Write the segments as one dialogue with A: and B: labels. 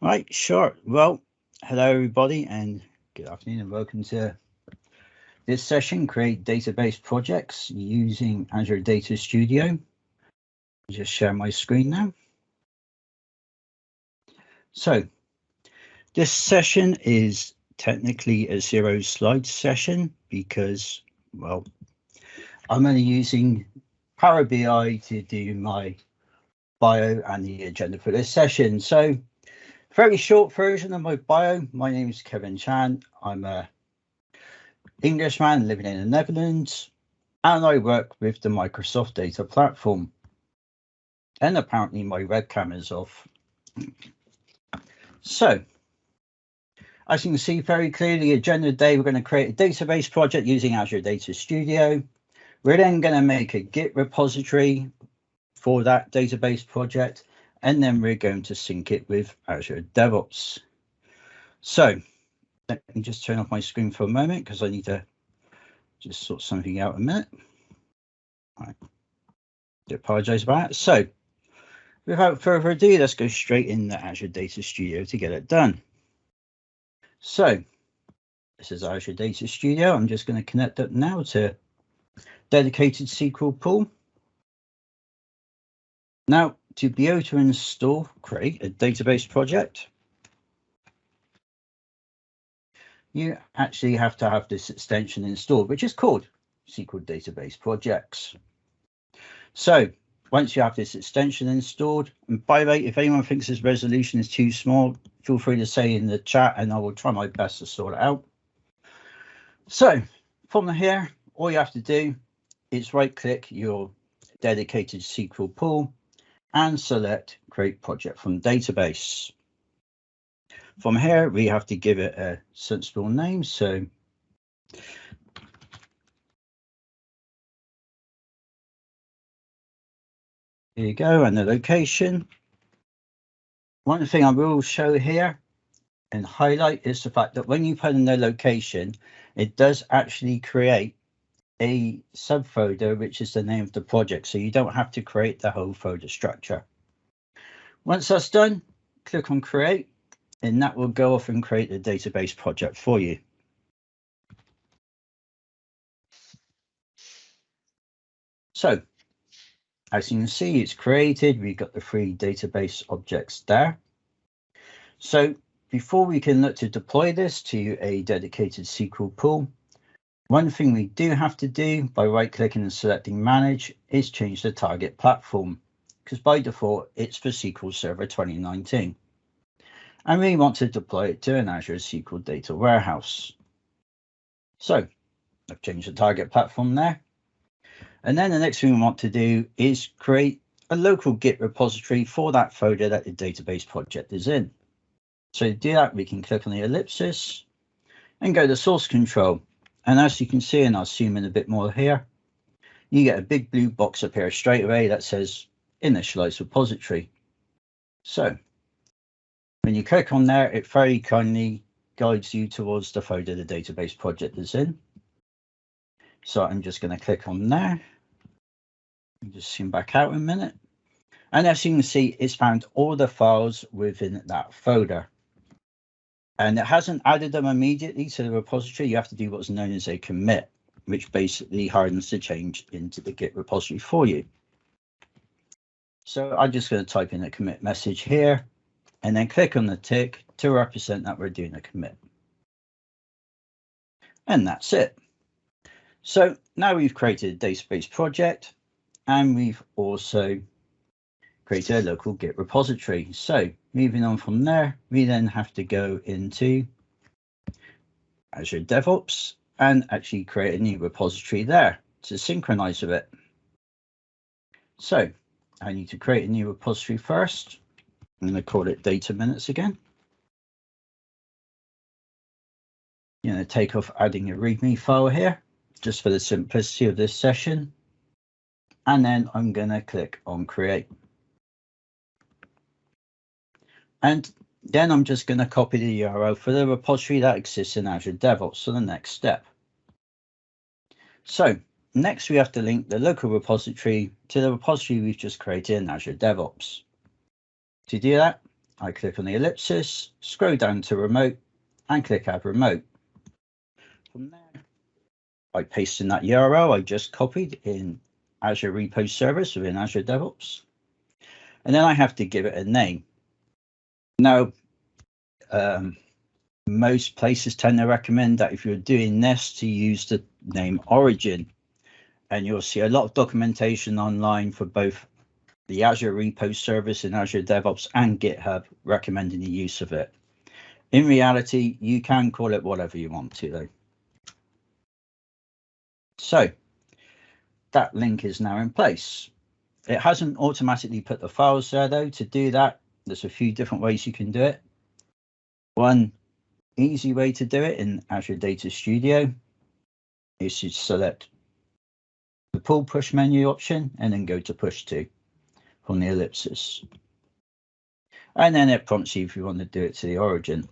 A: Right, sure. Well, hello everybody and good afternoon and welcome to this session, Create Database Projects using Azure Data Studio. I'll just share my screen now. So this session is technically a 0 slide session because, well, I'm only using Power BI to do my bio and the agenda for this session. So very short version of my bio. My name is Kevin Chant. I'm a Englishman living in the Netherlands, and I work with the Microsoft Data Platform. And apparently my webcam is off. So, as you can see very clearly, agenda today, we're going to create a database project using Azure Data Studio. We're then going to make a Git repository for that database project, and then we're going to sync it with Azure DevOps. So, let me just turn off my screen for a moment because I need to just sort something out a minute. All right. I apologize about that. So, without further ado, let's go straight into Azure Data Studio to get it done. So, this is Azure Data Studio. I'm just going to connect up now to dedicated SQL pool. Now, to be able to create a database project, you actually have to have this extension installed, which is called SQL Database Projects. So once you have this extension installed, and by the way, if anyone thinks this resolution is too small, feel free to say in the chat and I will try my best to sort it out. So from here, all you have to do is right click your dedicated SQL pool and select create project from database. From here, we have to give it a sensible name. So here you go, and the location. One thing I will show here and highlight is the fact that when you put in the location, it does actually create a subfolder, which is the name of the project. So you don't have to create the whole folder structure. Once that's done, click on create, and that will go off and create the database project for you. So as you can see, it's created. We've got the 3 database objects there. So before we can look to deploy this to a dedicated SQL pool, one thing we do have to do by right-clicking and selecting Manage is change the target platform, because by default, it's for SQL Server 2019. And we want to deploy it to an Azure SQL Data Warehouse. So I've changed the target platform there. And then the next thing we want to do is create a local Git repository for that folder that the database project is in. So to do that, we can click on the ellipsis and go to source control. And as you can see, and I'll zoom in a bit more here, you get a big blue box up here straight away that says initialize repository. So when you click on there, it very kindly guides you towards the folder the database project is in. So I'm just going to click on there. Just zoom back out a minute. And as you can see, it's found all the files within that folder. And it hasn't added them immediately to the repository. You have to do what's known as a commit, which basically hardens the change into the Git repository for you. So I'm just going to type in a commit message here and then click on the tick to represent that we're doing a commit. And that's it. So now we've created a database project and we've also created a local Git repository. So moving on from there, we then have to go into Azure DevOps and actually create a new repository there to synchronize with it. So I need to create a new repository first. I'm going to call it data minutes again. I'm going to take off adding a README file here, just for the simplicity of this session. And then I'm going to click on create. And then I'm just going to copy the URL for the repository that exists in Azure DevOps for the next step. So next we have to link the local repository to the repository we've just created in Azure DevOps. To do that, I click on the ellipsis, scroll down to remote and click add remote. From there, I paste in that URL I just copied in Azure Repo Service within Azure DevOps. And then I have to give it a name. Now, most places tend to recommend that if you're doing this to use the name Origin, and you'll see a lot of documentation online for both the Azure Repo Service in Azure DevOps and GitHub recommending the use of it. In reality, you can call it whatever you want to though. So that link is now in place. It hasn't automatically put the files there though. To do that, there's a few different ways you can do it. One easy way to do it in Azure Data Studio is to select the pull push menu option and then go to push to from the ellipsis. And then it prompts you if you want to do it to the origin.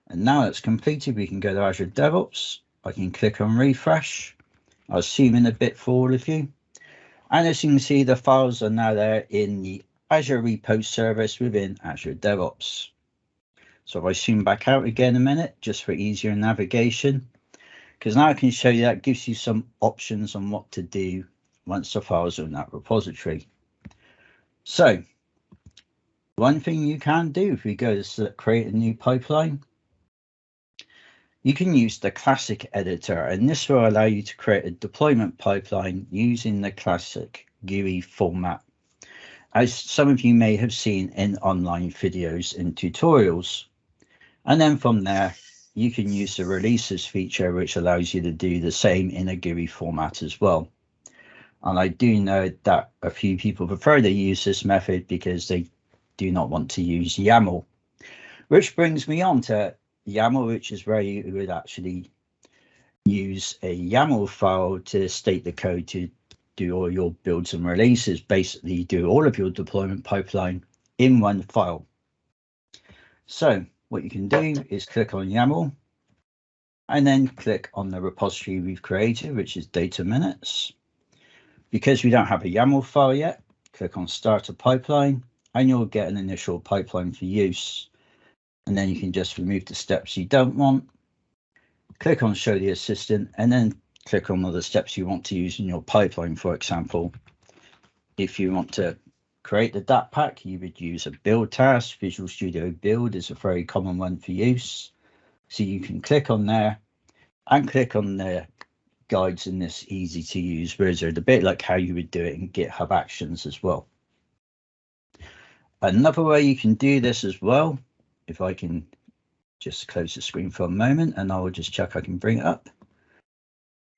A: And now it's completed, we can go to Azure DevOps. I can click on refresh. I'll zoom in a bit for all of you. And as you can see, the files are now there in the Azure Repo Service within Azure DevOps. So if I zoom back out again a minute, just for easier navigation, because now I can show you that gives you some options on what to do once the files are in that repository. So one thing you can do if we go to create a new pipeline, you can use the classic editor, and this will allow you to create a deployment pipeline using the classic GUI format, as some of you may have seen in online videos and tutorials. And then from there, you can use the releases feature, which allows you to do the same in a GUI format as well. And I do know that a few people prefer to use this method because they do not want to use YAML, which brings me on to YAML, which is where you would actually use a YAML file to state the code to do all your builds and releases. Basically, do all of your deployment pipeline in one file. So what you can do is click on YAML and then click on the repository we've created, which is data minutes. Because we don't have a YAML file yet, click on Start a Pipeline and you'll get an initial pipeline for use. And then you can just remove the steps you don't want, click on Show the Assistant, and then click on all the steps you want to use in your pipeline. For example, if you want to create the DAT pack, you would use a build task. Visual Studio Build is a very common one for use. So you can click on there and click on the guides in this easy to use wizard, a bit like how you would do it in GitHub Actions as well. Another way you can do this as well, if I can just close the screen for a moment and I will just check I can bring it up.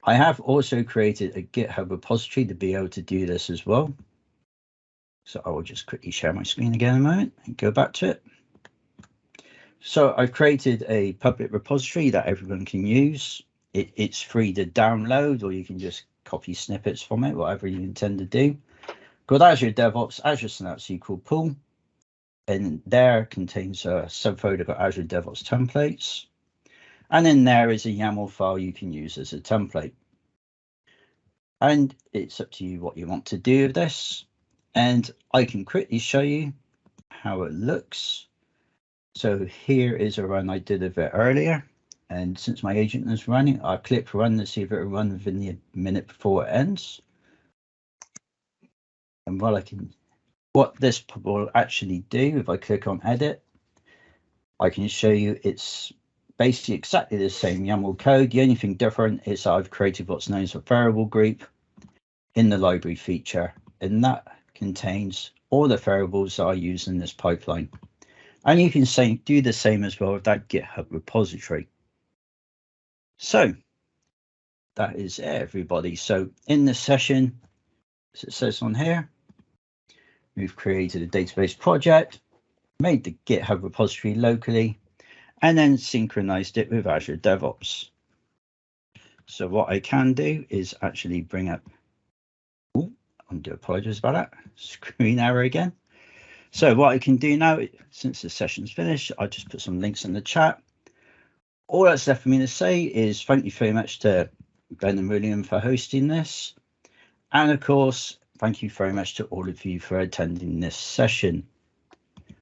A: I have also created a GitHub repository to be able to do this as well. So I will just quickly share my screen again a moment and go back to it. So I've created a public repository that everyone can use. It's free to download, or you can just copy snippets from it, whatever you intend to do. Called Azure DevOps, Azure Synapse SQL Pool. And there contains a subfolder for Azure DevOps templates. And then there is a YAML file you can use as a template. And it's up to you what you want to do with this. And I can quickly show you how it looks. So here is a run I did of it earlier. And since my agent is running, I'll click run to see if it will run within the minute before it ends. And what this will actually do, if I click on edit, I can show you it's basically exactly the same YAML code. The only thing different is I've created what's known as a variable group in the library feature, and that contains all the variables that I use in this pipeline. And you can do the same as well with that GitHub repository. So that is it, everybody. So in this session, as it says on here, we've created a database project, made the GitHub repository locally, and then synchronized it with Azure DevOps. So what I can do is actually bring up, I do apologize about that, screen error again. So what I can do now, since the session's finished, I'll just put some links in the chat. All that's left for me to say is thank you very much to Ben and William for hosting this. And of course, thank you very much to all of you for attending this session.